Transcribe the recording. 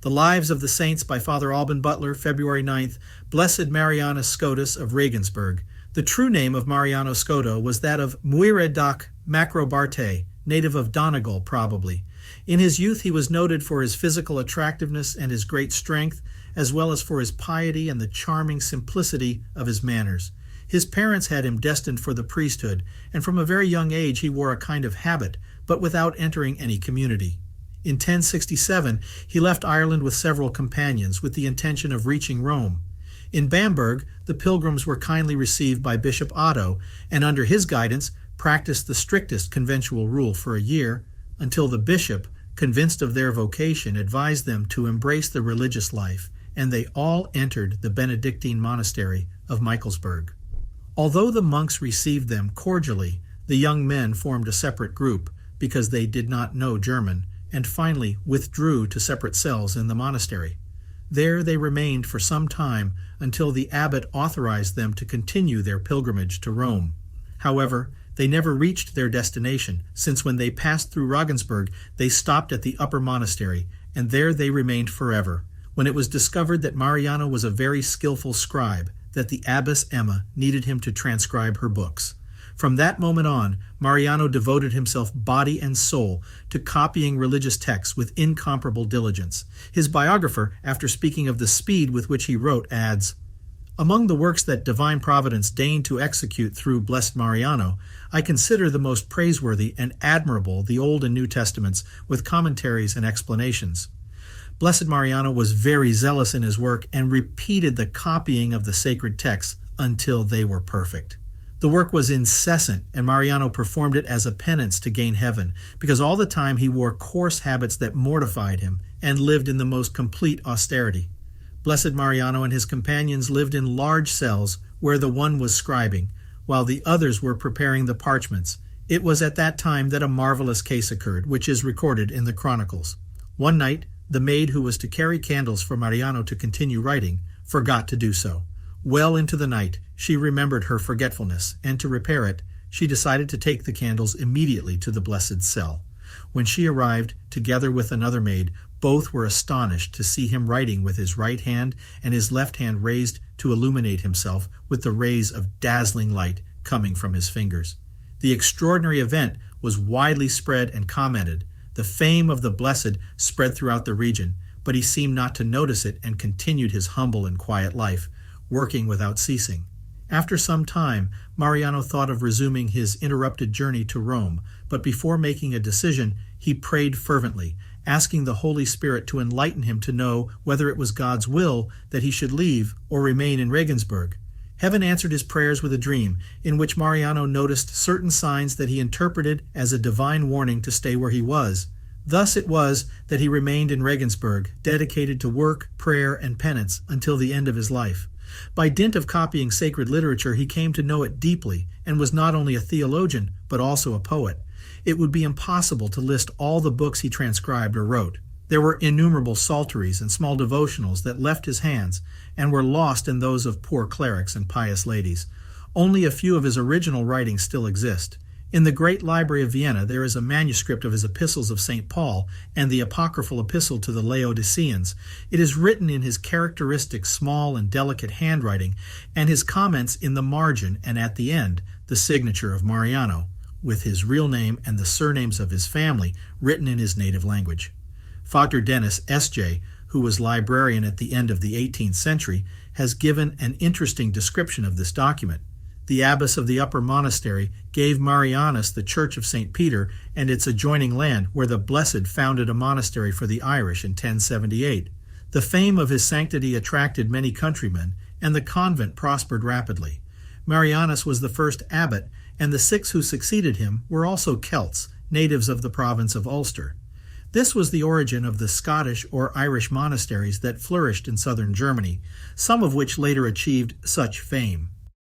The Lives of the Saints by Father Alban Butler, February 9th. Blessed Marianus Scotus of Regensburg. The true name of Mariano Scoto was that of Muak Mac Robar, native of Donegal probably. In his youth he was noted for his physical attractiveness and his great strength, as well as for his piety and the charming simplicity of his manners. His parents had him destined for the priesthood, and from a very young age he wore a kind of habit, but without entering any community. In 1067 he left Ireland with several companions, with the intention of reaching Rome. In Bamberg, the pilgrims were kindly received by Bishop Otto, and under his guidance practiced the strictest conventual rule for a year, until the bishop, convinced of their vocation, advised them to embrace the religious life, and they all entered the Benedictine monastery of Michaelsburg. Although the monks received them cordially, the young men formed a separate group because they did not know German, and finally withdrew to separate cells in the monastery. There they remained for some time until the abbot authorized them to continue their pilgrimage to Rome. However, they never reached their destination, since when they passed through Regensburg, they stopped at the upper monastery, and there they remained forever, when it was discovered that Mariano was a very skillful scribe, that the abbess Emma needed him to transcribe her books. From that moment on, Mariano devoted himself body and soul to copying religious texts with incomparable diligence. His biographer, after speaking of the speed with which he wrote, adds, "Among the works that divine providence deigned to execute through blessed Mariano, I consider the most praiseworthy and admirable the Old and New Testaments, with commentaries and explanations." Blessed Mariano was very zealous in his work and repeated the copying of the sacred texts until they were perfect. The work was incessant, and Mariano performed it as a penance to gain heaven, because all the time he wore coarse habits that mortified him and lived in the most complete austerity. Blessed Mariano and his companions lived in large cells where the one was scribing, while the others were preparing the parchments. It was at that time that a marvelous case occurred, which is recorded in the Chronicles. One night, the maid who was to carry candles for Mariano to continue writing forgot to do so. Well into the night, she remembered her forgetfulness, and to repair it, she decided to take the candles immediately to the blessed cell. When she arrived, together with another maid, both were astonished to see him writing with his right hand and his left hand raised to illuminate himself with the rays of dazzling light coming from his fingers. The extraordinary event was widely spread and commented. The fame of the blessed spread throughout the region, but he seemed not to notice it and continued his humble and quiet life, working without ceasing. After some time, Mariano thought of resuming his interrupted journey to Rome, but before making a decision, he prayed fervently, asking the Holy Spirit to enlighten him to know whether it was God's will that he should leave or remain in Regensburg. Heaven answered his prayers with a dream, in which Mariano noticed certain signs that he interpreted as a divine warning to stay where he was. Thus it was that he remained in Regensburg, dedicated to work, prayer, and penance until the end of his life. By dint of copying sacred literature, he came to know it deeply, and was not only a theologian, but also a poet. It would be impossible to list all the books he transcribed or wrote. There were innumerable psalteries and small devotionals that left his hands, and were lost in those of poor clerics and pious ladies. Only a few of his original writings still exist. In the great library of Vienna there is a manuscript of his epistles of St. Paul and the apocryphal epistle to the Laodiceans. It is written in his characteristic small and delicate handwriting, and his comments in the margin and at the end, the signature of Mariano, with his real name and the surnames of his family written in his native language. Father Dennis S.J., who was librarian at the end of the 18th century, has given an interesting description of this document. The abbess of the upper monastery gave Marianus the church of St. Peter and its adjoining land, where the blessed founded a monastery for the Irish in 1078. The fame of his sanctity attracted many countrymen, and the convent prospered rapidly. Marianus was the first abbot, and the 6 who succeeded him were also Celts, natives of the province of Ulster. This was the origin of the Scottish or Irish monasteries that flourished in southern Germany, some of which later achieved such fame.